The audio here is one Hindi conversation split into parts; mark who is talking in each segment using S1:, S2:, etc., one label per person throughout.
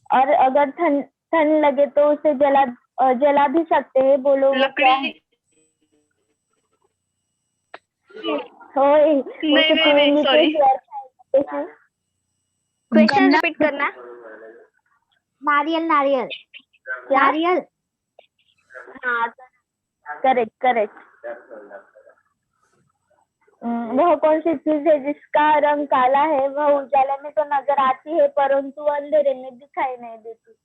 S1: और अगर ठंड ठंड लगे तो उसे जला भी सकते हैं। बोलो वो क्या है?
S2: लकड़ी।
S1: होय,
S2: नहीं
S1: उसे
S2: नहीं नहीं,
S1: पिएंगे तो
S2: सॉरी।
S1: शेयर खाएंगे।
S3: क्वेश्चन रिपीट करना।
S4: नारियल नारियल
S1: क्या?
S4: नारियल।
S1: हाँ, करेक्ट करेक्ट। वह कौन सी चीज है जिसका रंग काला है? वह उजाले में तो नजर आती है परंतु अंधेरे में दिखाई नहीं देती।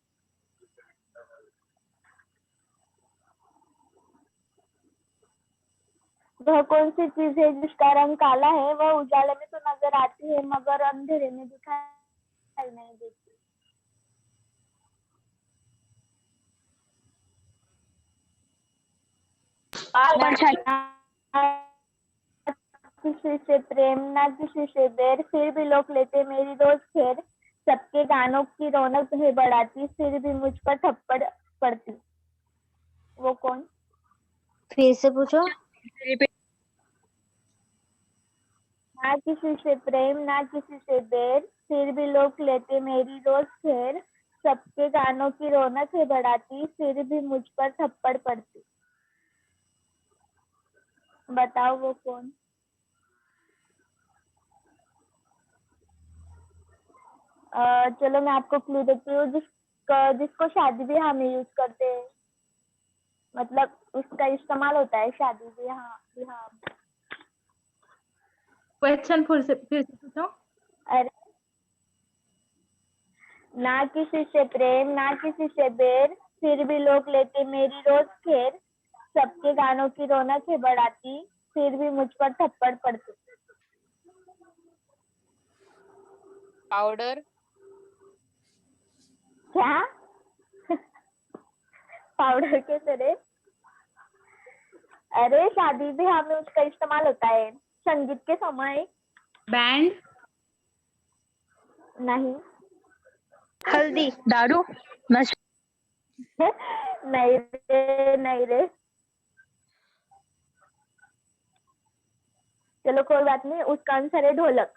S1: वह कौन सी चीज है जिसका रंग काला है? वह उजाले में तो नजर आती है मगर अंधेरे में दिखाई नहीं देती। किसी से प्रेम ना किसी से बैर, फिर भी लोग लेते मेरी रोज खैर। सबके गानों की रौनक है बढ़ाती, फिर भी मुझ पर थप्पड़ पड़ती। वो कौन?
S4: फिर से पूछो।
S1: ना किसी से प्रेम ना किसी से बैर, फिर भी लोग लेते मेरी रोज खैर। सबके गानों की रौनक है बढ़ाती, फिर भी मुझ पर थप्पड़ पड़ती। बताओ वो कौन? चलो मैं आपको क्लू देती हूँ। जिसको शादी ब्याह में यूज करते हैं, मतलब उसका इस्तेमाल होता है शादी ब्याह।
S2: क्वेश्चन फिर से पूछो।
S1: अरे, ना किसी से प्रेम ना किसी से बैर, फिर भी लोग लेते मेरी रोज खैर। सबके गानों की रौनक है बढ़ाती, फिर भी मुझ पर थप्पड़ पड़ती।
S3: पाउडर।
S1: क्या? पाउडर के तरह? अरे शादी ब्याह में उसका इस्तेमाल होता है संगीत के समय।
S2: बैंड।
S1: नहीं।
S4: हल्दी।
S3: दारू। नशा।
S1: नहीं रे। चलो कोई बात नहीं, उसका आंसर है ढोलक।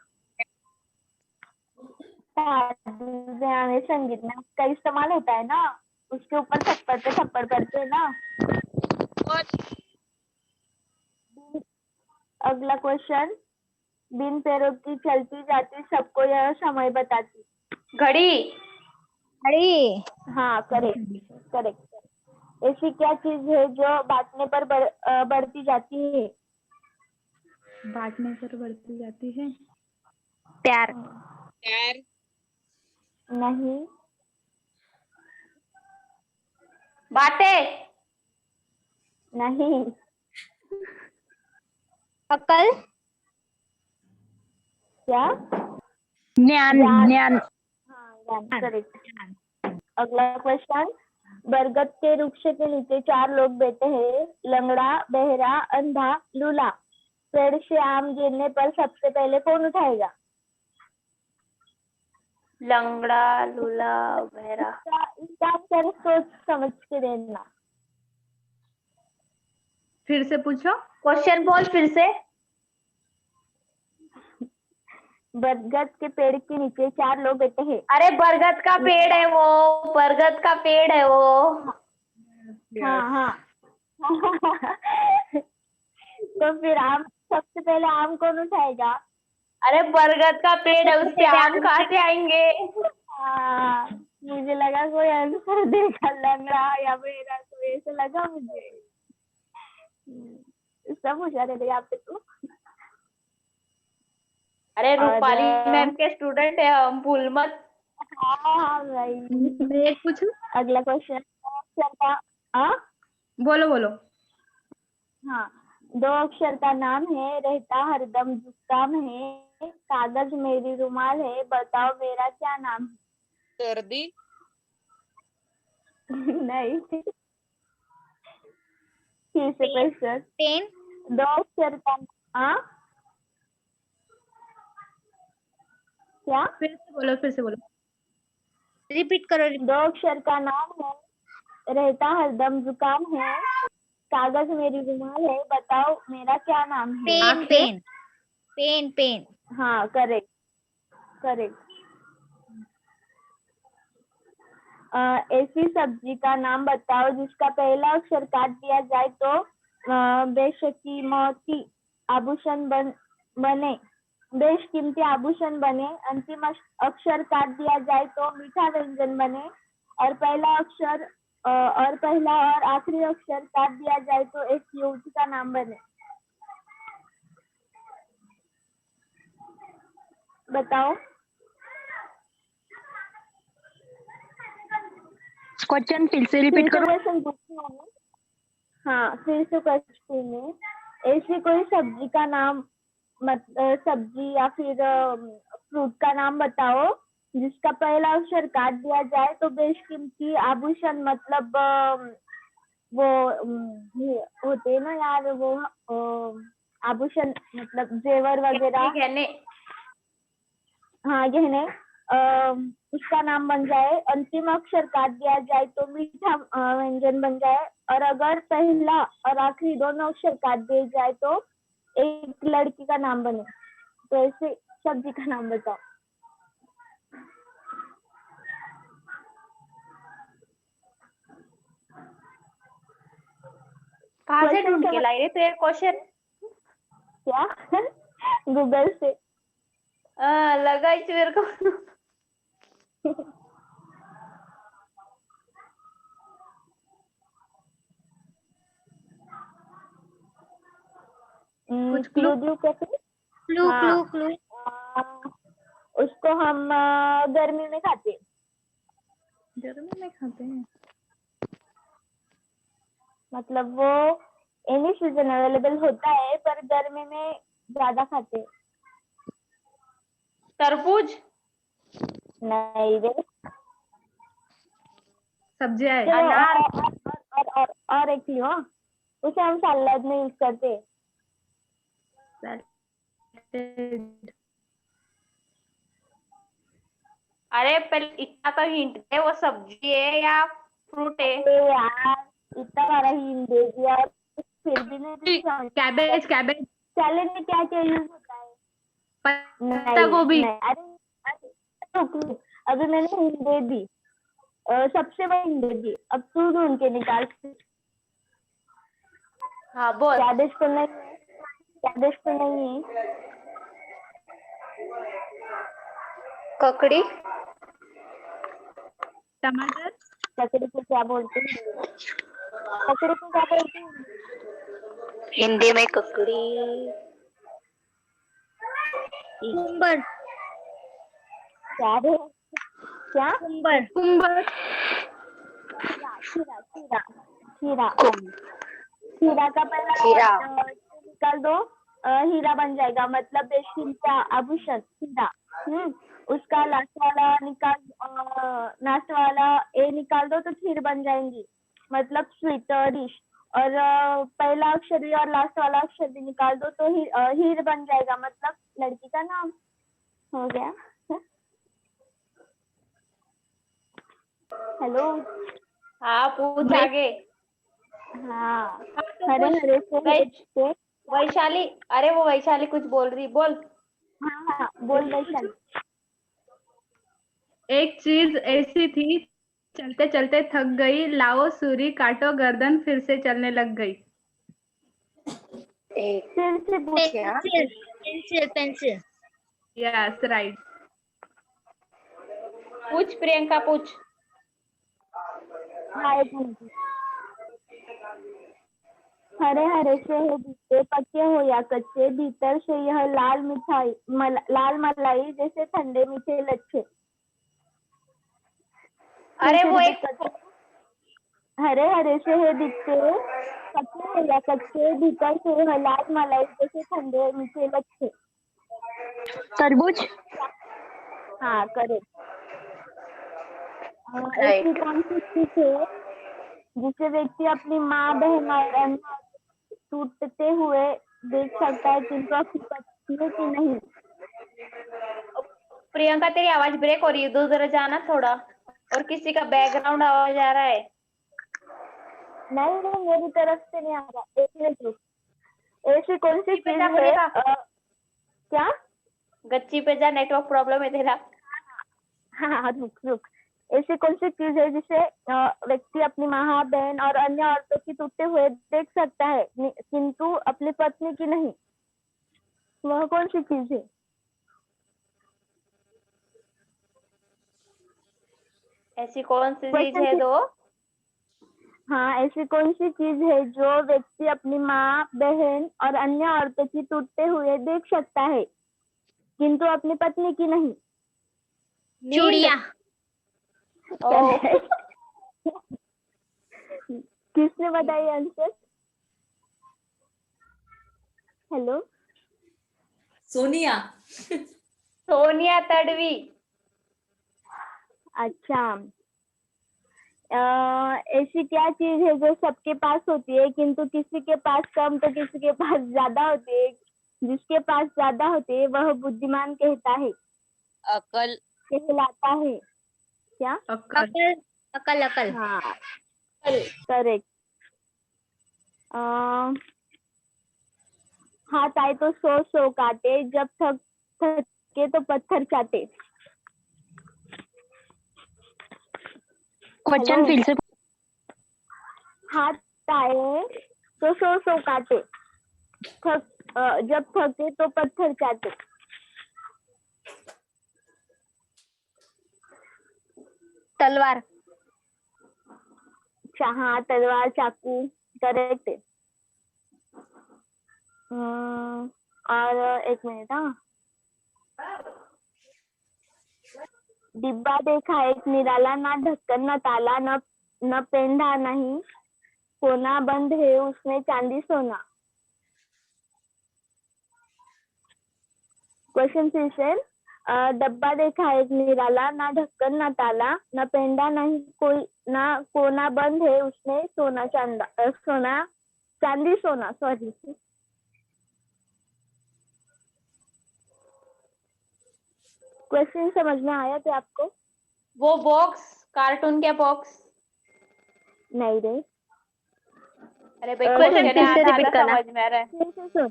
S1: शादी ब्याह में संगीत में उसका इस्तेमाल होता है ना, उसके ऊपर थप्पड़ पे थप्पड़ करते हैं ना। अगला क्वेश्चन। बिन पैरों की चलती जाती, सबको यह समय बताती।
S3: घड़ी।
S4: घड़ी।
S1: हाँ, करेक्ट करेक्ट। ऐसी क्या चीज है जो बांटने पर बढ़ती जाती है?
S2: बांटने पर बढ़ती जाती है।
S4: प्यार।
S3: पैर।
S1: नहीं।
S3: बाटे।
S1: नहीं।
S4: अकल।
S1: क्या?
S3: ज्ञान। ज्ञान।
S1: हाँ, करेक्ट। अगला क्वेश्चन। बरगद के वृक्ष के नीचे 4 लोग बैठे हैं, लंगड़ा, बहरा, अंधा, लूला। पेड़ से आम गिरने पर सबसे पहले कौन उठाएगा?
S3: लंगड़ा, लूला, बहरा।
S1: इसका आंसर सोच समझ के देना।
S2: फिर से पूछो।
S3: क्वेश्चन बोल फिर से।
S1: बरगद के पेड़ के नीचे 4 लोग बैठे हैं।
S3: अरे बरगद का पेड़ है वो, बरगद का पेड़ है वो।
S1: हाँ। तो फिर आम सबसे पहले आम कौन उठाएगा?
S3: अरे बरगद का पेड़ है, उस पे आम कहाँ से आएंगे?
S1: हाँ, मुझे लगा कोई आंसर देगा लंगड़ा या मेरा, तो ऐसे लगा मुझे। सब होशियार है यहाँ पे तो।
S3: अरे रूपाली मैम के स्टूडेंट है हम, भूल मत।
S1: हाँ भाई।
S2: मैं एक पूछूं।
S1: अगला क्वेश्चन।
S2: बोलो बोलो।
S1: हाँ, 2 अक्षर का नाम है, रहता हरदम जुकाम है। कागज मेरी रुमाल है, बताओ मेरा क्या नाम है?
S3: सर्दी।
S1: नहीं। फिर से क्वेश्चन।
S4: पेन।
S1: 2 अक्षर का क्या?
S2: फिर से बोलो।
S4: रिपीट करो।
S1: 2 अक्षर का नाम है, रहता हरदम जुकाम है। कागज मेरी रुमाल है, बताओ मेरा क्या नाम है?
S4: Pen pen pen pen.
S1: हाँ, करेक्ट करेक्ट। ऐसी सब्जी का नाम बताओ जिसका पहला अक्षर काट दिया जाए तो बेशकीमती आभूषण बने। बेशकीमती आभूषण बने। अंतिम अक्षर काट दिया जाए तो मीठा व्यंजन बने। और पहला और आखिरी अक्षर काट दिया जाए तो एक युवती का नाम बने। बताओ।
S5: क्वेश्चन फिर से रिपीट करो।
S1: क्वेश्चन पूछती हूँ। हाँ, फिर से क्वेश्चन है, ऐसी कोई सब्जी का नाम सब्जी या फिर फ्रूट का नाम बताओ जिसका पहला अक्षर काट दिया जाए तो बेशकीमती आभूषण मतलब वो ये होते हैं ना यार, वो आभूषण मतलब जेवर वगैरह।
S3: गहने।
S1: हाँ, गहने। उसका नाम बन जाए। अंतिम अक्षर काट दिया जाए तो मीठा व्यंजन बन जाए। और अगर पहला और आखिरी दोनों अक्षर काट दिए जाए तो एक लड़की का नाम बने। तो ऐसे सब्जी का नाम बताओ।
S3: कहाँ से
S1: Question
S3: ढूंढ के
S1: समझ-
S3: लाई रे तू ये क्वेश्चन?
S1: क्या? गूगल से।
S3: लगा ही मेरे को।
S2: कुछ
S1: क्लू
S2: clue?
S1: दूं कैसे?
S4: क्लू
S1: हाँ।
S4: Clue clue.
S1: उसको हम गर्मी में खाते हैं।
S2: गर्मी में खाते हैं।
S1: मतलब वो एनी सीजन अवेलेबल होता है पर गर्मी में ज्यादा खाते हैं।
S3: तरबूज।
S1: नहीं रे।
S2: सब्जियां है।
S1: चलो,
S3: अनार।
S1: और एक क्लू। हाँ, उसे हम सलाद में यूज करते हैं।
S2: सैलेड।
S3: अरे पहले इतना तो हिंट दे, वो सब्जी है या फ्रूट है?
S1: अरे यार, इतना सारा हिंट दे दिया और फिर भी नहीं समझ।
S2: Cabbage cabbage.
S1: सैलेड में क्या क्या यूज होता है?
S2: पत्ता गोभी।
S1: नहीं, अरे रुक, अभी मैंने हिंट दे दी। सबसे बड़ी हिंट दे दी। अब तू ढूंढ के निकाल।
S3: हाँ बोल।
S1: कैबेज तो नहीं है। कैबेज तो नहीं है।
S3: ककड़ी।
S2: टमाटर।
S1: ककड़ी को क्या बोलते हैं? ककड़ी को क्या बोलते हैं?
S3: हिंदी में ककड़ी।
S4: कुंबर
S1: क्या रे? क्या?
S4: Comber
S2: comber.
S1: खीरा खीरा खीरा।
S3: कुम।
S1: हीरा का पहला
S3: हीरा।
S1: निकाल दो। हीरा बन जाएगा मतलब बेशकीमती आभूषण हीरा। उसका लास्ट वाला ए निकाल दो तो खीर बन जाएंगी मतलब स्वीट डिश। और पहला अक्षर भी और लास्ट वाला अक्षर भी निकाल दो तो हीर बन जाएगा मतलब लड़की का नाम हो गया। हेलो।
S3: हाँ पूछ आगे।
S1: हाँ,
S3: हाँ, तो
S1: हरे
S3: पूछ।
S1: हरे से
S3: वै- वैशाली। अरे वो वैशाली कुछ बोल रही, बोल।
S1: हाँ, बोल वैशाली।
S2: एक चीज ऐसी थी, चलते चलते थक गई, लाओ सूरी काटो गर्दन, फिर से चलने लग गई।
S1: फिर से पूछ।
S4: Pencil pencil pencil.
S2: Yes right.
S3: पूछ प्रियंका पूछ।
S1: हाँ, एक मिनट। हरे हरे से है बीते, पके हो या कच्चे, भीतर से यह लाल मलाई जैसे ठंडे मीठे लच्छे।
S3: अरे वो एक
S1: हरे हरे से है दिखते, पके हो या कच्चे, भीतर से यह लाल मलाई जैसे ठंडे मीठे लच्छे।
S5: तरबूज।
S1: हाँ, करेक्ट। ऐसी कौन सी चीज है जिसे व्यक्ति अपनी माँ बहन और अन्य टूटते हुए देख सकता है किंतु अपनी पत्नी है कि नहीं?
S3: प्रियंका तेरी आवाज ब्रेक हो रही है, उधर जाना थोड़ा। और किसी का बैकग्राउंड आवाज आ रहा है।
S1: नहीं, मेरी तरफ से नहीं आ रहा। एक मिनट रुक। ऐसी कौन सी
S3: पे
S1: चीज
S3: जा
S1: है?
S3: प्रियंका।
S1: क्या?
S3: गच्ची पे जा, नेटवर्क प्रॉब्लम है तेरा।
S1: हाँ, रुक। ऐसी कौन सी चीज है जिसे व्यक्ति अपनी माँ, बहन और अन्य औरतों की टूटते हुए देख सकता है किंतु अपनी पत्नी की नहीं? वह कौन सी चीज है?
S3: ऐसी कौन सी चीज
S1: Question
S3: है
S1: से-
S3: दो?
S1: हाँ, ऐसी कौन सी चीज है जो व्यक्ति अपनी माँ, बहन और अन्य औरतों की टूटते हुए देख सकता है किंतु अपनी पत्नी की नहीं?
S4: चूड़िया।
S3: ओ,
S1: किसने बताई आंसर? हेलो,
S6: सोनिया।
S3: सोनिया तड़वी।
S1: अच्छा। ऐसी क्या चीज है जो सबके पास होती है किंतु किसी के पास कम तो किसी के पास ज्यादा होती है? जिसके पास ज्यादा होती है वह बुद्धिमान कहता है,
S7: अकल।
S1: कहलाता है। क्या?
S2: अक्कल।
S4: अकल अकल अकल।
S1: हाँ, करेक्ट। हाथ आए तो सौ सौ काटे, जब थके तो पत्थर चाटे।
S5: क्वेश्चन फिर से
S1: हाथ आए तो सौ सौ काटे, जब थके तो पत्थर चाटे।
S3: तलवार।
S1: अच्छा, हाँ, तलवार, चाकू, करेक्ट है। और एक मिनट। हाँ, डिब्बा देखा एक निराला, ना ढक्कन न ताला, न पेंढा नहीं, कोना बंद है उसमें चांदी सोना। क्वेश्चन फिर से। डब्बा देखा एक निराला, ना ढक्कन न ताला, न पेंडा नहीं कोई, ना कोना बंद है उसमें सोना चांदी सोना, सॉरी। क्वेश्चन समझ में आया क्या आपको?
S3: वो बॉक्स, कार्टून क्या बॉक्स?
S1: नहीं रे।
S3: अरे भाई,
S1: क्वेश्चन
S3: क्वेश्चन
S1: फिर से
S3: आधा
S1: repeat
S3: आधा
S1: करना।
S3: समझ में आ रहा है।
S1: फिर से सुन।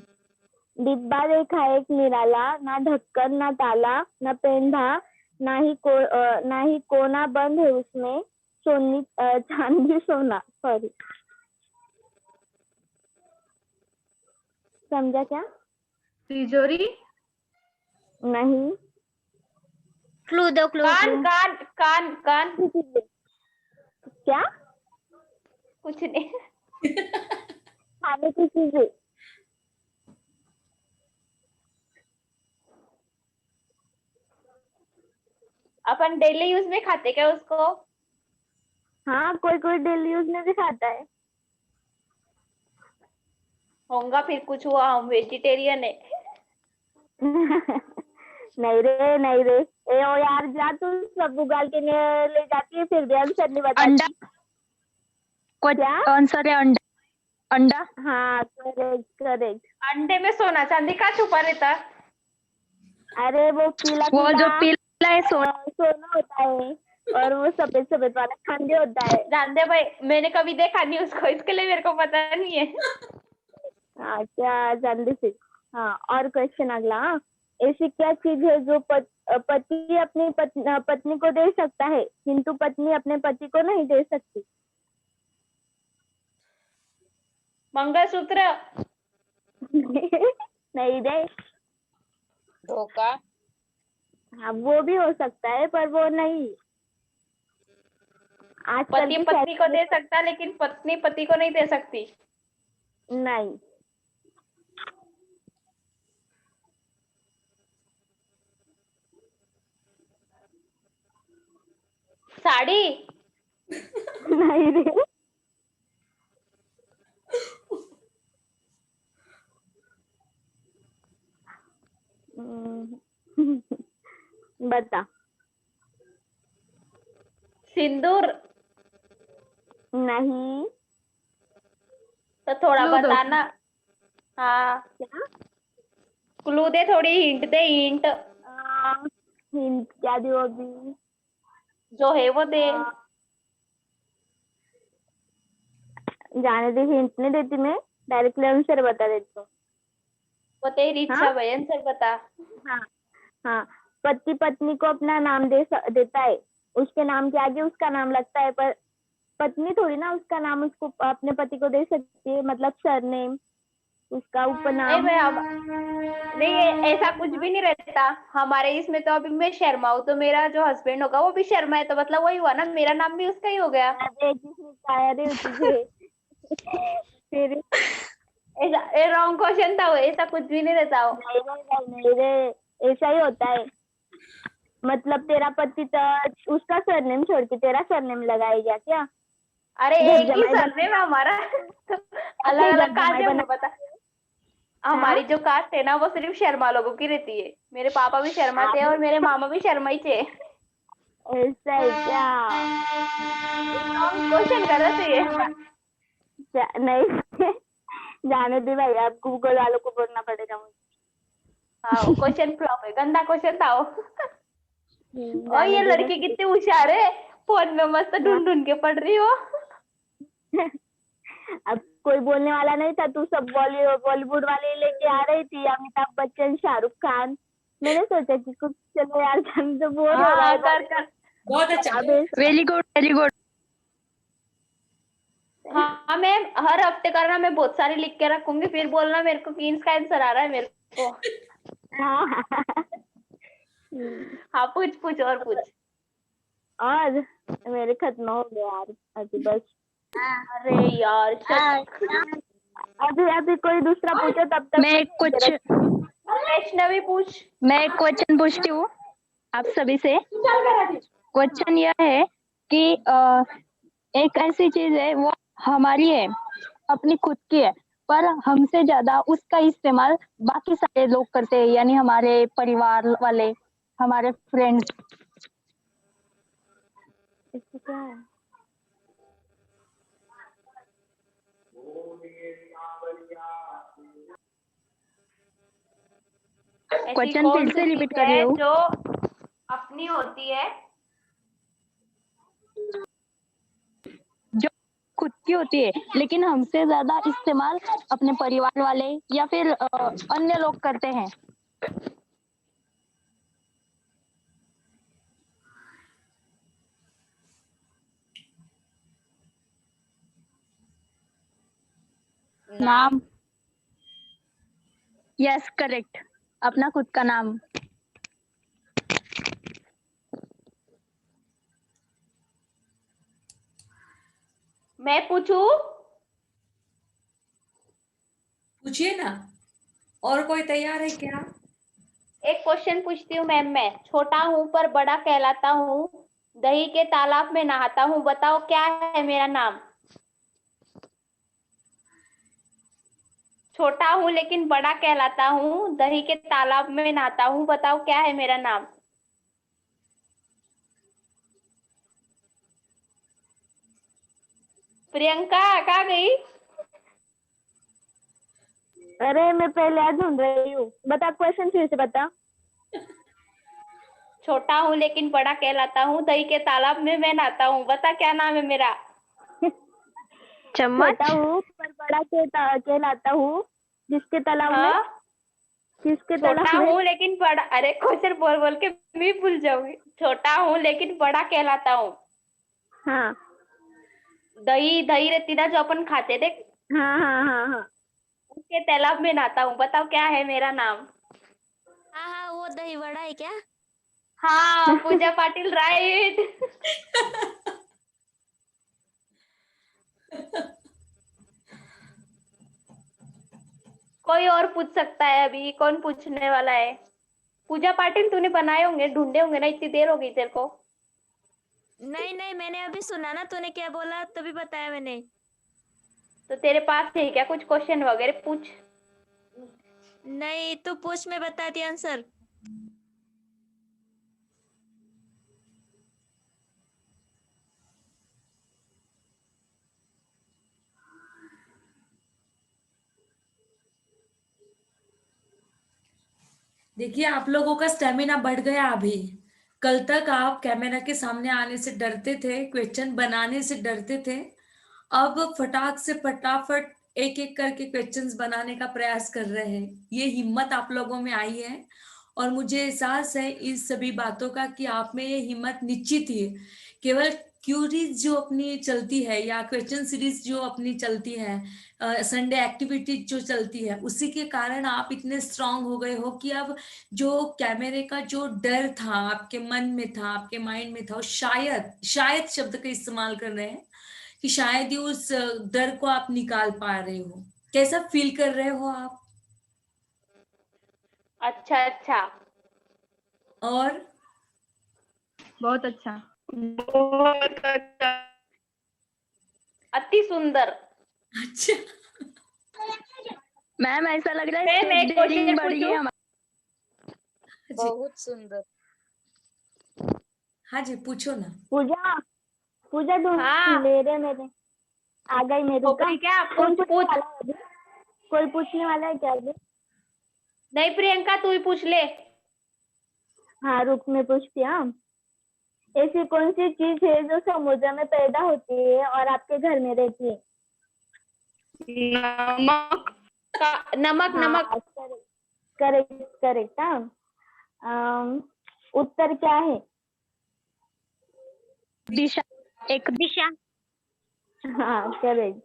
S1: डिब्बा देखा एक निराला, ना ढक्कन न ताला, न पेंढा ना ही कोना बंद है उसमें चांदी सोना, सॉरी। समझा क्या?
S2: तिजोरी।
S1: नहीं।
S4: क्लू दो, क्लू
S3: कान कान कान कान।
S1: क्या?
S3: कुछ नहीं।
S1: खाने की चीजें।
S3: अपन डेली यूज में खाते क्या उसको?
S1: हाँ, कोई कोई डेली यूज में भी खाता है।
S3: होगा फिर कुछ हुआ, हम वेजिटेरियन है।
S1: नहीं रे, नहीं रे। ए ओ यार, जा तू सब उगाल के ले जाती है, फिर भी आंसर नहीं
S5: अंडा।
S1: बताती। क्या?
S5: आंसर है अंडा। अंडा।
S1: हाँ, करेक्ट करेक्ट।
S3: अंडे में सोना चांदी का छुपा रहता?
S1: अरे वो पीला
S5: वो जो
S1: पीला
S5: पीला है
S1: सोना होता है और वो सफेद सफेद वाला चांदी होता है।
S3: जानते भाई, मैंने कभी देखा नहीं उसको, इसके लिए मेरे को पता नहीं है।
S1: अच्छा, चांदी से। हाँ, और क्वेश्चन अगला। ऐसी क्या चीज है जो पति अपनी पत्नी को दे सकता है किंतु पत्नी अपने पति को नहीं दे सकती?
S3: मंगलसूत्र।
S1: नहीं दे।
S7: धोखा।
S1: हाँ, वो भी हो सकता है पर वो नहीं। आजकल
S3: पति
S1: की
S3: पत्नी को
S1: फैशन
S3: दे सकता लेकिन पत्नी पति को नहीं दे सकती।
S1: नहीं।
S3: साड़ी।
S1: नहीं रे। बता।
S3: सिंदूर।
S1: नहीं।
S3: तो थोड़ा
S2: क्लू दो।
S3: बताना। हाँ,
S1: क्या?
S3: क्लू दे, थोड़ी हिंट दे, हिंट
S1: हिंट क्या दी अभी?
S3: जो है वो दे।
S1: जाने दे, हिंट नहीं देती मैं, डायरेक्टली आंसर बता देती हूँ।
S3: वो तेरी इच्छा
S1: हाँ?
S3: भाई, आंसर बता।
S1: हाँ हाँ, पति पत्नी को अपना नाम देता है उसके नाम के आगे उसका नाम लगता है, पर पत्नी थोड़ी ना उसका नाम उसको अपने पति को दे सकती है, मतलब सरनेम, उसका
S3: नहीं
S1: उपनाम।
S3: मैं अब नहीं ऐसा कुछ भी नहीं रहता हमारे इसमें। तो अभी मैं शर्मा हूँ तो मेरा जो हस्बैंड होगा वो भी शर्मा है, तो मतलब वही हुआ ना, मेरा नाम भी उसका ही हो गया।
S1: अरे जिसने खाया रे तुझे फिर
S3: ऐसा रॉन्ग क्वेश्चन था वो, ऐसा कुछ भी नहीं रहता वो।
S1: नहीं रे, ऐसा ही होता है। मतलब तेरा पति तो उसका सरनेम छोड़ के तेरा सरनेम लगाएगा क्या?
S3: अरे
S1: घर
S3: एक ही
S1: जमाई
S3: सरनेम है हमारा। अलग
S1: घर
S3: अलग कास्ट
S1: जमाई
S3: है,
S1: बना-
S3: मुझे पता। हमारी जो कास्ट है ना वो सिर्फ शर्मा लोगों की रहती है। मेरे पापा भी शर्मा थे और मेरे मामा भी शर्मा ही थे।
S1: ऐसा है क्या?
S3: क्वेश्चन गलत है ये।
S1: नहीं जाने दे भाई, आप गूगल वालों को बोलना पड़ेगा मुझे।
S3: हाँ वो क्वेश्चन फ्लॉप है, गंदा क्वेश्चन था वो। और
S1: जाने
S3: ये
S1: दे
S3: लड़की कितनी होशियार है, फोन में मस्त ढूंढ ढूंढ के पढ़ रही हो।
S1: अब कोई बोलने वाला नहीं था, तू सब बॉलीवुड वाले लेके आ रही थी, अमिताभ बच्चन, शाहरुख खान। मैंने सोचा कि कुछ चलो यार, हम तो बोर हो रहा
S3: हाँ
S1: है।
S3: कर कर।
S6: बहुत अच्छा।
S1: अब
S5: वेरी गुड वेरी गुड।
S3: हाँ मैं हर हफ्ते करना, मैं बहुत सारी लिख के रखूंगी, फिर बोलना मेरे को कि इसका आंसर आ रहा है मेरे को।
S1: हाँ।
S3: हाँ पूछ पूछ और पूछ।
S1: और मेरे खत्म हो गया यार अभी, बस।
S3: अरे यार चल।
S1: अभी अभी कोई दूसरा पूछो, तब तक
S5: मैं कुछ
S3: वैष्णवी पूछ।
S5: मैं एक क्वेश्चन पूछती हूँ आप सभी से। क्वेश्चन यह है कि एक ऐसी चीज है वो हमारी है, अपनी खुद की है, पर हमसे ज्यादा उसका इस्तेमाल बाकी सारे लोग करते हैं, यानी हमारे परिवार वाले, हमारे फ्रेंड्स।
S1: इसको क्या है?
S3: ऐसी
S5: क्वेश्चन
S3: कौन
S5: फिर से
S3: सी
S5: रिपीट
S3: चीज
S5: कर रही
S3: है
S5: हूँ।
S3: जो अपनी होती है?
S5: जो खुद की होती है लेकिन हमसे ज्यादा इस्तेमाल अपने परिवार वाले या फिर अन्य लोग करते हैं।
S7: नाम।
S5: यस करेक्ट, अपना खुद का नाम।
S3: मैं पूछू?
S6: पूछिए ना, और कोई तैयार है क्या?
S3: एक क्वेश्चन पूछती हूँ मैम, मैं छोटा हूँ पर बड़ा कहलाता हूँ, दही के तालाब में नहाता हूँ, बताओ क्या है मेरा नाम? छोटा हूँ लेकिन बड़ा कहलाता हूँ, दही के तालाब में नहाता हूँ, बताओ क्या है मेरा नाम? प्रियंका कहाँ गई?
S1: अरे मैं पहले आज ढूंढ रही हूँ, बता क्वेश्चन फिर से बता।
S3: छोटा हूँ लेकिन बड़ा कहलाता हूँ, दही के तालाब में मैं नहाता हूँ, बता क्या नाम है मेरा?
S5: चम्मच।
S1: छोटा हूँ पर बड़ा कहलाता हूँ, जिसके तालाब में,
S3: हाँ
S1: किसके
S3: छोटा
S1: तालाब में?
S3: हूँ लेकिन बड़ा, अरे क्वेश्चन बोल बोल के मैं भूल जाऊंगी। छोटा हूँ लेकिन बड़ा कहलाता हूँ,
S1: हाँ
S3: दही दही रहती ना जो अपन खाते थे,
S1: हाँ हाँ हाँ हाँ।
S3: उसके तालाब में नहाता हूँ, बताओ क्या है मेरा नाम?
S4: हाँ हाँ, वो दही वड़ा है क्या?
S3: हाँ पूजा पाटिल राइट। कोई और पूछ सकता है अभी? कौन पूछने वाला है? पूजा पाटिल तूने बनाए होंगे, ढूंढे होंगे ना, इतनी देर हो गई तेरे को।
S4: नहीं नहीं, मैंने अभी सुना ना तूने क्या बोला, तभी बताया मैंने।
S3: तो तेरे पास है क्या कुछ क्वेश्चन वगैरह? पूछ।
S4: नहीं तू पूछ, मैं बताती आंसर।
S6: देखिए, आप लोगों का स्टेमिना बढ़ गया अभी। कल तक आप कैमरा के सामने आने से डरते थे, क्वेश्चन बनाने से डरते थे, अब फटाक से फटाफट एक एक करके क्वेश्चंस बनाने का प्रयास कर रहे हैं। ये हिम्मत आप लोगों में आई है और मुझे एहसास है इस सभी बातों का कि आप में ये हिम्मत निश्चित ही है। केवल क्यूरीज जो अपनी चलती है या क्वेश्चन सीरीज जो अपनी चलती है, संडे एक्टिविटीज जो चलती है, उसी के कारण आप इतने स्ट्रांग हो गए हो कि अब जो कैमरे का जो डर था आपके मन में था, आपके माइंड में था, वो शायद शब्द का इस्तेमाल कर रहे हैं कि शायद ही उस डर को आप निकाल पा रहे हो। कैसा फील कर रहे हो आप?
S3: अच्छा अच्छा,
S6: और
S2: बहुत अच्छा।
S3: बहुत अच्छा, अति सुंदर।
S6: अच्छा,
S5: मैम ऐसा लग रहा है
S3: मैं
S5: स्टेप
S3: एक क्वेश्चन
S5: डेयरिंग बढ़ गई
S3: पूछूं?
S5: हमारी।
S6: जी
S4: बहुत सुंदर।
S6: हाँ जी, पूछो ना।
S1: पूजा पूजा तुम
S3: हाँ।
S1: मेरे आ गई मेरे का।
S3: खोपड़ी क्या?
S1: कौन
S3: पूछ
S1: पूछने
S3: पूछ।
S1: वाला है अभी? कोई पूछने वाला है क्या अभी?
S3: नहीं प्रियंका, तू ही पूछ ले।
S1: हाँ रुक, मैं पूछती हूँ। ऐसी कौन सी चीज है जो समुद्र में पैदा होती है और आपके घर में रहती है?
S3: नमक का, नमक नमक।
S1: हाँ, करेक्ट करेक्ट। हाँ, उत्तर क्या है?
S5: दिशा, एक दिशा।
S1: हाँ करेक्ट।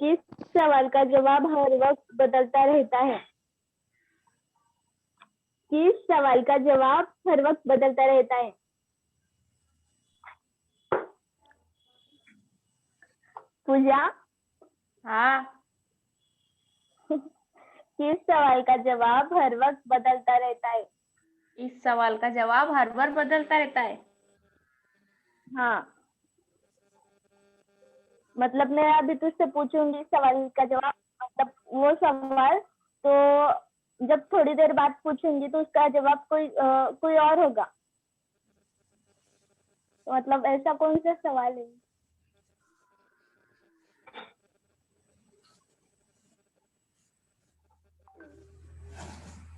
S1: किस सवाल का जवाब हर वक्त बदलता रहता है? किस सवाल का जवाब हर वक्त बदलता रहता है? पूजा,
S3: हाँ,
S1: किस सवाल का जवाब हर वक्त बदलता रहता है?
S3: इस सवाल का जवाब हर बार बदलता रहता है।
S1: हाँ, मतलब मैं अभी तुझसे पूछूंगी इस सवाल का जवाब, मतलब वो सवाल तो जब थोड़ी देर बाद पूछूंगी तो उसका जवाब कोई और होगा। तो मतलब ऐसा कौन सा सवाल है?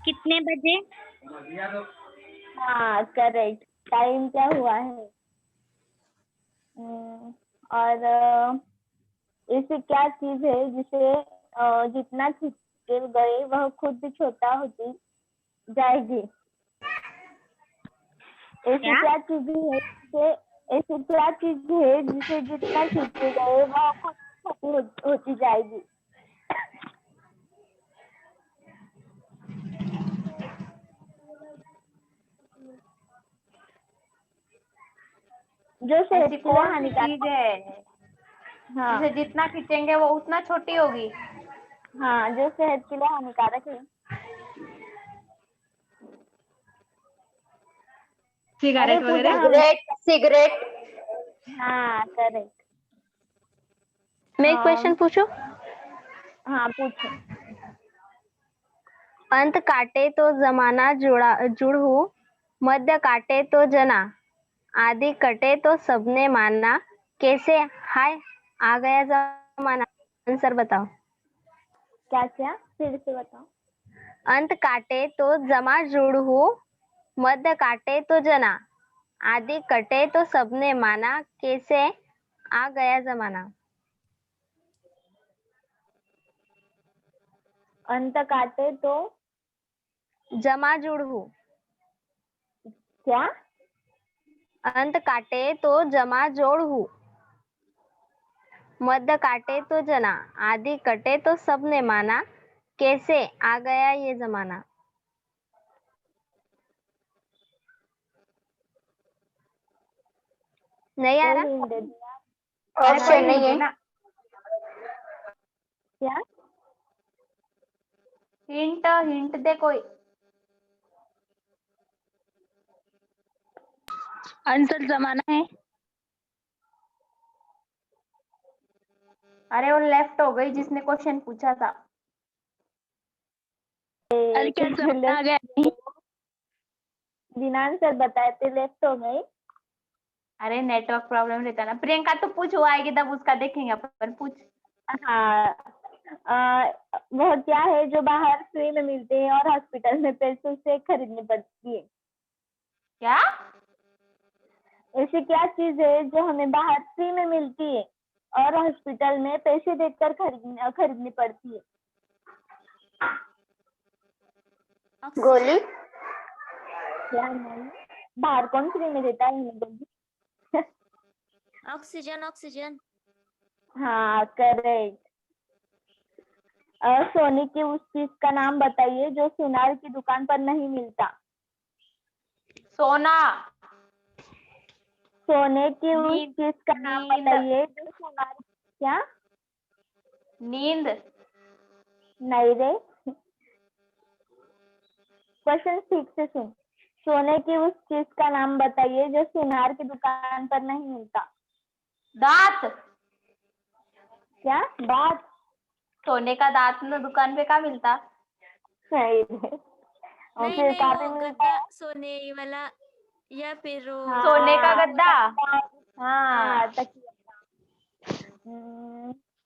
S5: कितने बजे?
S1: हाँ करेक्ट। टाइम क्या हुआ है? और ऐसी क्या चीज है जिसे जितना खींचे गए वह खुद भी छोटा होती जाएगी? ऐसी क्या चीज है ऐसी क्या चीज है जिसे जितना खींचे गए वह खुद छोटी होती जाएगी? जो सेहत
S3: ऐसी
S1: के लिए
S3: कौन सी
S1: हानिकारक।
S3: चीज है
S1: हाँ
S3: जिसे जितना खींचेंगे वो उतना छोटी होगी?
S1: हाँ, जो सेहत के लिए हानिकारक है।
S2: सिगरेट
S1: पूजा,
S2: वगैरह।
S3: Cigarette cigarette.
S1: हाँ करेक्ट।
S5: मैं एक क्वेश्चन पूछूं?
S1: हाँ पूछो।
S5: अंत काटे तो जमाना जुड़ू, मध्य काटे तो जना, आदि कटे तो सबने माना, कैसे हाय आ गया जमाना? आंसर बताओ।
S1: क्या क्या फिर से बताओ।
S5: अंत काटे तो जमा जुड़ू, मध्य काटे तो जना, आदि कटे तो सबने माना, कैसे आ गया जमाना?
S1: अंत काटे तो
S5: जमा जुड़ू,
S1: क्या?
S5: अंत काटे तो जमा जोड़ू, मध्य काटे तो जना, आदि कटे तो सबने माना, कैसे आ गया ये जमाना? नहीं आ
S1: कोई
S5: रहा?
S1: हिंट दे दिया?
S3: ऑप्शन नहीं है।
S1: क्या?
S3: हिंट हिंट दे कोई।
S5: आंसर जमाना है।
S3: अरे वो लेफ्ट हो गई जिसने क्वेश्चन पूछा था।
S5: अरे क्या जमाना आ गया?
S1: बिना आंसर बताए थे लेफ्ट हो गए।
S3: अरे नेटवर्क प्रॉब्लम रहता है ना। प्रियंका तो पूछ, वो आएगी तब उसका देखेंगे अपन। पूछ।
S1: हाँ, वह क्या है जो बाहर फ्री में मिलते हैं और हॉस्पिटल में पैसों से खरीदनी पड़ती है?
S3: क्या?
S1: ऐसी क्या चीज है जो हमें बाहर फ्री में मिलती है और हॉस्पिटल में पैसे देकर खरीदनी पड़ती है?
S3: गोली।
S1: क्या नहीं, बाहर कौन फ्री में देता है हमें गोली?
S4: Oxygen oxygen.
S1: हाँ करेक्ट। सोने की उस चीज का नाम बताइए जो सुनार की दुकान पर नहीं मिलता।
S3: सोना।
S1: सोने की उस
S3: नींद।
S1: चीज का नाम
S3: नींद।
S1: बताइए जो सुनार, क्या?
S3: नींद।
S1: नहीं रे, क्वेश्चन ठीक से सुन। सोने की उस चीज का नाम बताइए जो सुनार की दुकान पर नहीं मिलता।
S3: दांत।
S1: क्या बात?
S3: सोने का दांत ना दुकान पे कहाँ मिलता?
S1: नहीं रे, और
S4: नहीं
S1: फिर
S4: नहीं,
S1: कहाँ पे
S4: वो
S1: मिलता
S4: गद्दा
S1: है?
S4: सोने वाला, या फिर वो
S1: हाँ,
S3: सोने का गद्दा।
S1: हाँ
S3: हाँ।
S1: तकिया।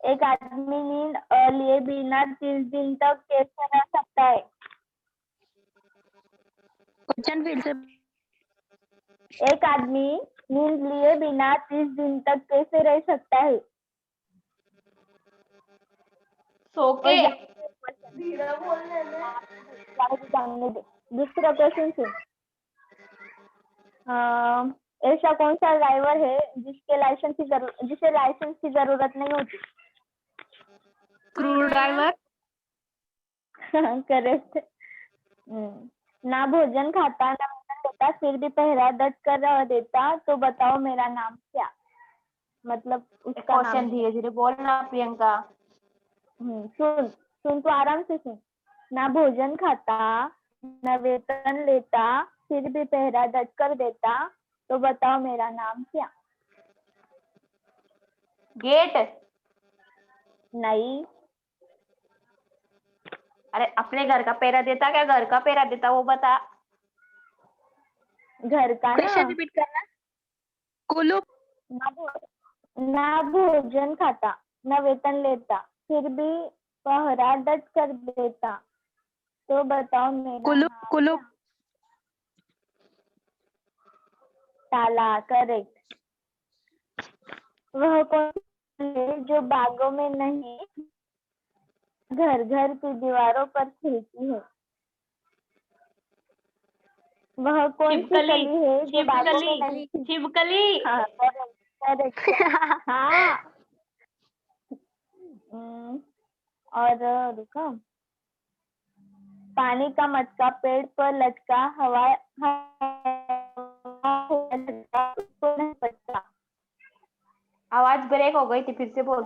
S1: एक आदमी नींद लिए बिना 30 दिन तक कैसे रह सकता है?
S5: क्वेश्चन फिर से।
S1: एक आदमी नींद लिए बिना 30 दिन तक कैसे रह सकता है?
S3: सो के।
S1: जानने दे। दूसरा क्वेश्चन सुन। ऐसा कौन सा ड्राइवर है जिसे लाइसेंस की जरूरत नहीं होती?
S2: Screw driver.
S1: करेक्ट। ना भोजन खाता ना वेतन लेता फिर भी पहरा डट कर रह देता, तो बताओ मेरा नाम क्या? मतलब उसका नाम
S3: क्वेश्चन धीरे धीरे बोलना प्रियंका।
S1: सुन सुन तो आराम से सुन। ना भोजन खाता ना वेतन लेता फिर भी पहरा डट कर देता, तो बताओ मेरा नाम क्या?
S3: गेट।
S1: नहीं।
S3: अरे अपने घर का पहरा देता क्या घर का पहरा देता वो बता।
S1: घर का ना।
S5: क्वेश्चन रिपीट करना। कुलू।
S1: ना भोजन खाता ना वेतन लेता फिर भी पहरा डट कर देता, तो बताओ मेरा
S5: कुलू
S1: नाम
S5: कुलू।
S1: क्या? ताला। करेक्ट। वह कौन सी है जो बागों में नहीं घर घर की दीवारों पर खिलती है? वह कौन सी
S3: छिपकली।
S1: कली है जो बागों में
S3: छिपकली।
S1: नहीं खिलती?
S3: छिपकली।
S1: हाँ करेक्ट। हाँ। और रुको। पानी का मटका पेड़ पर लटका हवा उसको नहीं पटका।
S3: आवाज ब्रेक हो गई थी फिर से बोल।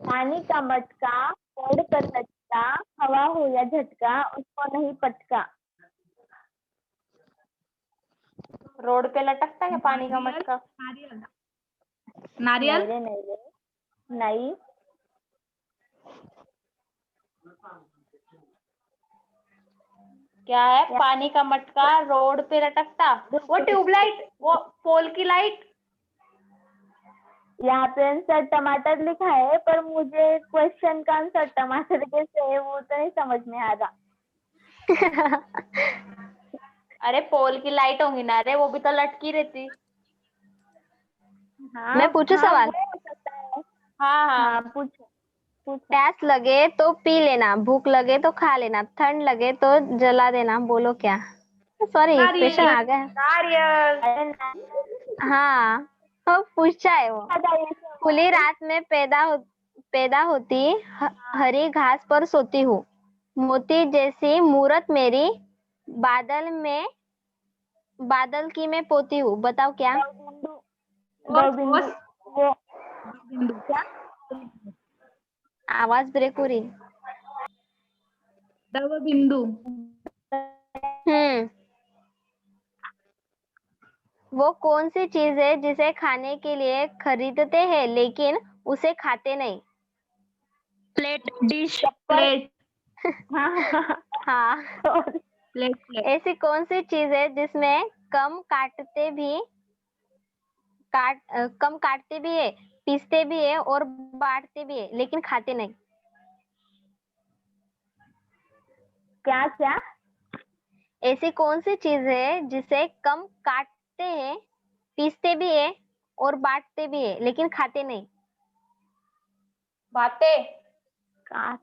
S1: पानी का मटका पेड़ पर लटका हवा हो या झटका उसको नहीं पटका।
S3: रोड पे लटकता है पानी का
S2: नारियल।
S3: मटका?
S2: नारियल।
S1: नहीं
S2: नारियल।
S1: रे नहीं रे नहीं।
S3: क्या है पानी का मटका रोड पे लटकता? वो ट्यूबलाइट, वो पोल की लाइट।
S1: यहाँ पे आंसर टमाटर लिखा है पर मुझे क्वेश्चन का आंसर टमाटर कैसे है वो तो नहीं समझ में आ रहा।
S3: अरे पोल की लाइट होंगी ना रे, वो भी तो लटकी रहती।
S1: हाँ
S5: मैं पूछूं
S1: हाँ
S5: सवाल?
S1: वो हो सकता है।
S3: हाँ हाँ।
S1: हाँ पूछो पूछो।
S5: प्यास लगे तो पी लेना, भूख लगे तो खा लेना, ठंड लगे तो जला देना, बोलो क्या? सॉरी क्वेश्चन
S2: नारियल।
S5: आ गया।
S3: नारियल।
S1: अरे नहीं,
S5: हाँ, तो पूछा है वो।
S1: बताइए
S5: खुली
S1: सवाल।
S5: रात में पैदा होती, हरी घास पर सोती हूँ, मोती जैसी मूरत मेरी, बादल की मैं पोती हूँ, बताओ क्या?
S1: गौबिंदु।
S2: ओस
S1: गौबिंदु।
S2: ओस।
S1: वो
S2: बिंदु।
S1: क्या?
S5: आवाज ब्रेक हो रही।
S2: दव बिंदु।
S5: हम्म। वो कौन सी चीज है जिसे खाने के लिए खरीदते हैं लेकिन उसे खाते नहीं? Plate, dish.
S1: चप्पल।
S2: प्लेट।
S1: हाँ
S5: हाँ।
S2: Plate plate.
S5: ऐसी कौन सी चीज है जिसमें कम काटते भी है, पीसते भी है और बांटते भी है लेकिन खाते नहीं?
S1: क्या क्या?
S5: ऐसी कौन सी चीज है जिसे कम काटते हैं, पीसते भी है और बांटते भी है लेकिन खाते नहीं?
S3: बातें।
S1: का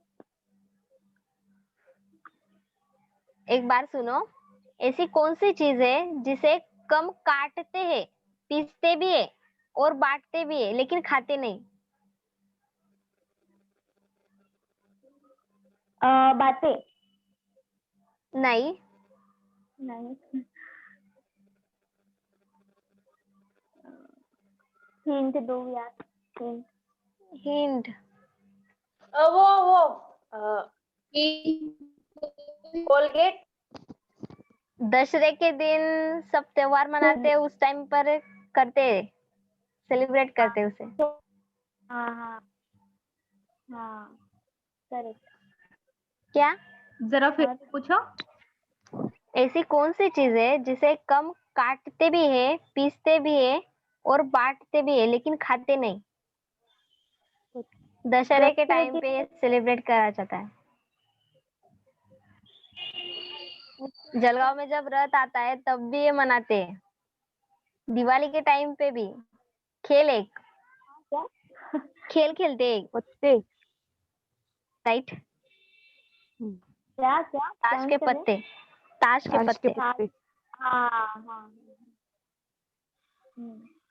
S3: एक बार सुनो। ऐसी कौन सी चीज है जिसे कम काटते हैं, पीसते भी है और बांटते भी है, लेकिन खाते नहीं?
S1: बातें।
S3: नहीं।
S1: नहीं। हिंट दो यार, हिंट।
S3: हिंट। वो कोलगेट। दशहरे के दिन सब त्योहार मनाते हैं, उस टाइम पर करते हैं, सेलिब्रेट करते हैं उसे।
S1: हाँ हाँ हाँ, करेक्ट।
S3: क्या?
S2: जरा फिर पूछो।
S3: ऐसी कौन सी चीज है जिसे कम काटते भी है, पीसते भी है और बांटते भी है, लेकिन खाते नहीं? दशहरे के टाइम पे ये सेलिब्रेट करा जाता है। जलगांव में जब रथ आता है तब भी ये मनाते हैं, दिवाली के टाइम पे भी। खेल एक खेल खेलते हैं,
S5: पत्ते।
S3: राइट?
S1: क्या क्या
S3: ताश के पत्ते। ताश के
S5: ताश के
S3: पत्ते।
S5: पत्ते।
S1: हाँ हाँ।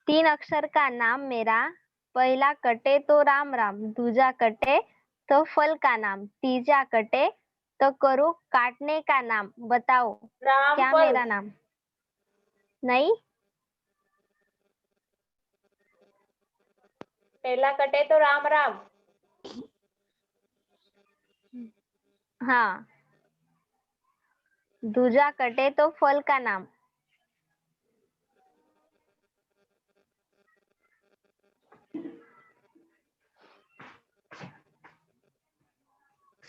S3: 3 अक्षर का नाम मेरा, पहला कटे तो राम राम, दूजा कटे तो फल का नाम, तीजा कटे तो करो काटने का नाम, बताओ क्या मेरा नाम? नहीं।
S8: पहला कटे तो राम राम।
S3: हाँ। दूजा कटे तो फल का नाम।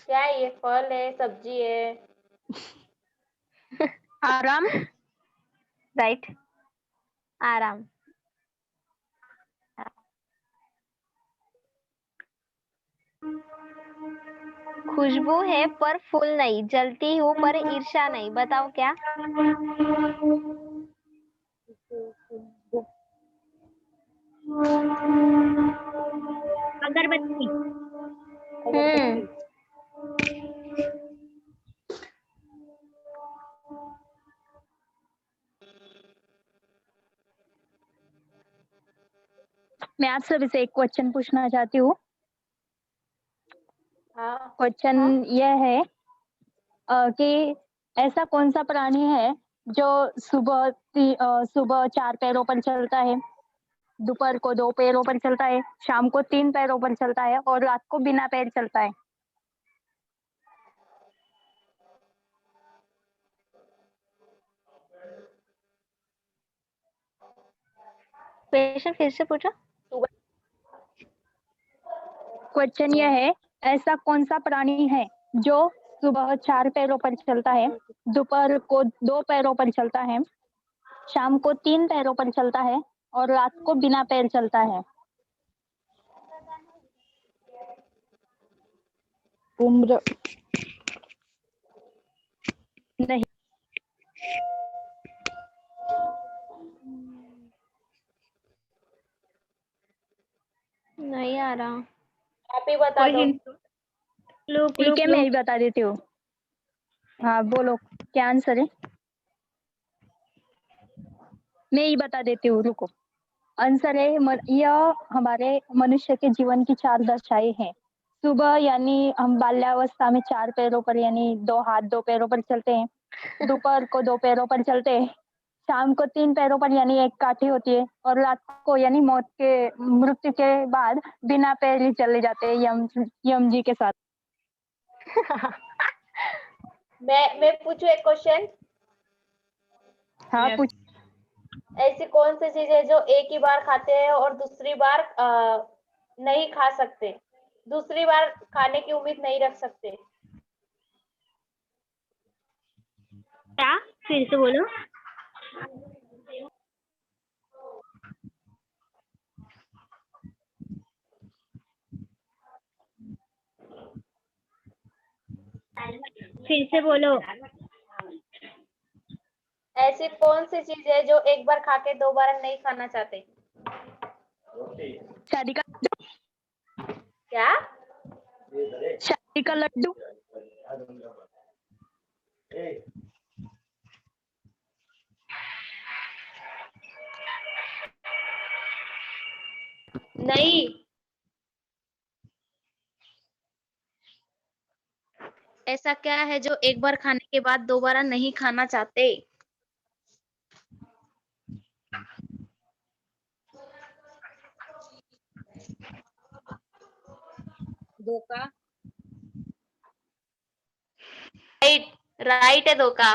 S8: क्या है ये? फल है, सब्जी है?
S5: आराम।
S3: राइट, आराम। खुशबू है पर फूल नहीं, जलती हूँ पर ईर्ष्या नहीं, बताओ क्या?
S5: अगरबत्ती।
S3: हम्म।
S5: मैं आप सभी से एक क्वेश्चन पूछना चाहती हूँ।
S8: हाँ।
S5: क्वेश्चन यह है कि ऐसा कौन सा प्राणी है जो सुबह 4 पैरों पर चलता है, दोपहर को 2 पैरों पर चलता है, शाम को 3 पैरों पर चलता है और रात को बिना पैर चलता है?
S3: क्वेश्चन फिर से पूछो।
S5: क्वेश्चन यह है, ऐसा कौन सा प्राणी है जो सुबह 4 पैरों पर चलता है, दोपहर को 2 पैरों पर चलता है, शाम को 3 पैरों पर चलता है और रात को बिना पैर चलता है? उम्र नहीं।
S3: नहीं आ रहा।
S8: आप ही बता
S2: कोई
S8: दो।
S2: हिंट?
S5: ठीक है, मैं ही बता देती हूँ। हाँ बोलो, क्या आंसर है? मैं ही बता देती हूँ, रुको। आंसर है यह हमारे मनुष्य के जीवन की 4 दशाएं हैं। सुबह यानी हम बाल्यावस्था में 4 पैरों पर यानी 2 हाथ 2 पैरों पर चलते हैं, दोपहर को 2 पैरों पर चलते हैं, शाम को 3 पैरों पर यानी एक काठी होती है और रात को यानी मृत्यु के बाद बिना पैर ही चले जाते हैं यम जी के साथ।
S8: मैं पूछू एक क्वेश्चन?
S5: हाँ
S2: Yes.
S5: पूछ।
S8: ऐसी कौन सी चीज है जो एक ही बार खाते हैं और दूसरी बार नहीं खा सकते, दूसरी बार खाने की उम्मीद नहीं रख सकते?
S5: क्या? फिर से बोलो। फिर से बोलो।
S8: ऐसी कौन सी चीज है जो एक बार खा के दोबारा नहीं खाना चाहते?
S5: शादी का
S8: क्या?
S5: शादी का लड्डू।
S8: नहीं,
S3: ऐसा क्या है जो एक बार खाने के बाद दोबारा नहीं खाना चाहते? धोखा।
S8: राइट, राइट है धोखा।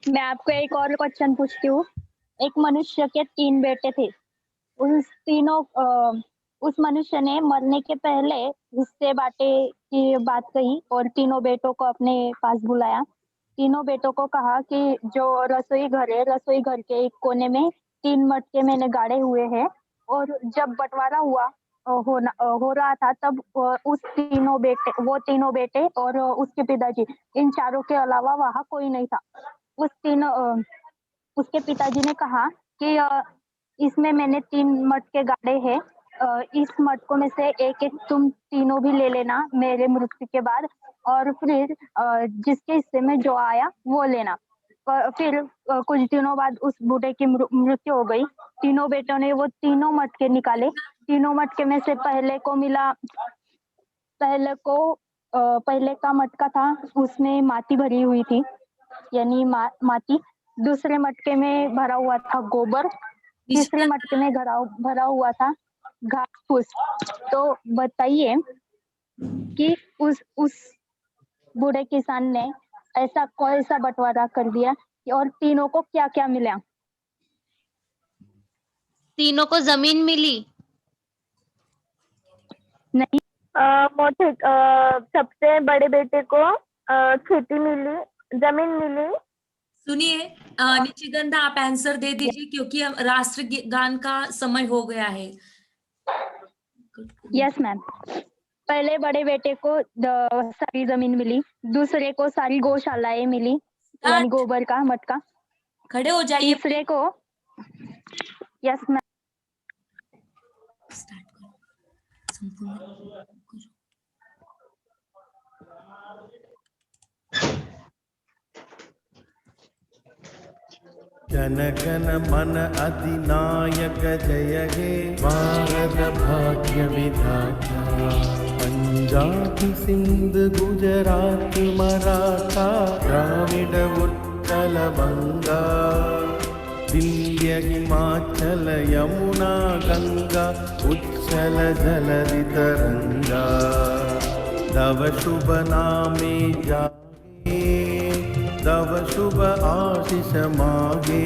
S5: मैं आपको एक और क्वेश्चन पूछती हूँ। एक मनुष्य के 3 बेटे थे। उस मनुष्य ने मरने के पहले हिस्से बांटे की बात कही और तीनों बेटों को अपने पास बुलाया। तीनों बेटों को कहा कि जो रसोई घर है, रसोई घर के एक कोने में 3 मटके मैंने गाड़े हुए हैं और जब बंटवारा हो रहा था तब वो तीनों बेटे और उसके पिताजी, इन चारों के अलावा वहाँ कोई नहीं था। उसके पिताजी ने कहा कि इसमें मैंने 3 मटके गाड़े हैं। इस मटकों में से एक-एक तुम तीनों भी ले लेना मेरे मृत्यु के बाद और फिर जिसके हिस्से में जो आया वो लेना। फिर कुछ दिनों बाद उस बूढ़े की मृत्यु हो गई। तीनों बेटों ने वो तीनों मटके निकाले। तीनों मटके में से पहले का मटका था, उसमें माटी भरी हुई थी, यानी माटी। दूसरे मटके में भरा हुआ था गोबर। तीसरे मटके में भरा हुआ था घास फूस। तो बताइए कि उस बूढ़े किसान ने ऐसा कौन सा बंटवारा कर दिया और तीनों को क्या क्या मिला?
S3: तीनों को जमीन मिली।
S5: नहीं,
S1: सबसे बड़े बेटे को खेती मिली, जमीन मिली।
S6: सुनिए निशिगंधा, आप आंसर दे दीजिए क्योंकि अब राष्ट्रगान का समय हो गया है।
S5: Yes ma'am. पहले बड़े बेटे को सारी जमीन मिली, दूसरे को सारी गौशालाएं मिली, यानी गोबर का मटका।
S6: खड़े हो जाइए।
S5: तीसरे को यस मैम।
S6: स्टार्ट करो, संपूर्ण करो।
S9: जन गण मन अधिनायक जय हे भारत भाग्य विधाता। पंजाब सिंध गुजरात मराठा द्राविड उत्कल बंगा। विंध्य हिमाचल यमुना गंगा उच्छल जलधि तरंगा। तव शुभ नामे जागे, तव शुभ आशीष मागे।